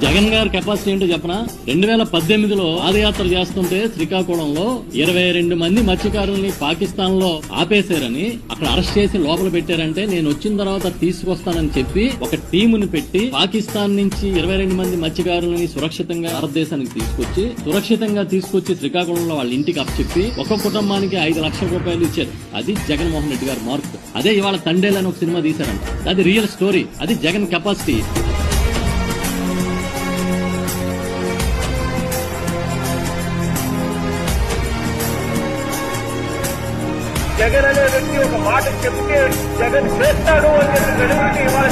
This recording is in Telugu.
జగన్ గారి కెపాసిటీ ఏంటో చెప్పనా? 2018లో పాదయాత్ర చేస్తుంటే శ్రీకాకుళంలో 22 మంది మత్స్యకారుల్ని పాకిస్తాన్ లో ఆపేశారని అక్కడ అరెస్ట్ చేసి లోపల పెట్టారంటే నేను వచ్చిన తర్వాత తీసుకొస్తానని చెప్పి ఒక టీముని పెట్టి పాకిస్తాన్ నుంచి 22 మంది మత్స్యకారులని సురక్షితంగా భారతదేశానికి తీసుకొచ్చి శ్రీకాకుళంలో వాళ్ళ ఇంటికి అప్పచెప్పి ఒక కుటుంబానికి 5 లక్షల రూపాయలు ఇచ్చారు. అది జగన్మోహన్ రెడ్డి గారి మార్క్. అదే ఇవాళ తండేలని ఒక సినిమా తీశారంట. అది రియల్ స్టోరీ. అది జగన్ కెపాసిటీ. జగన్ అనే వ్యక్తి ఒక మాట చెప్తే జగన్ చేస్తాడు అని చెప్పి ఇవాళ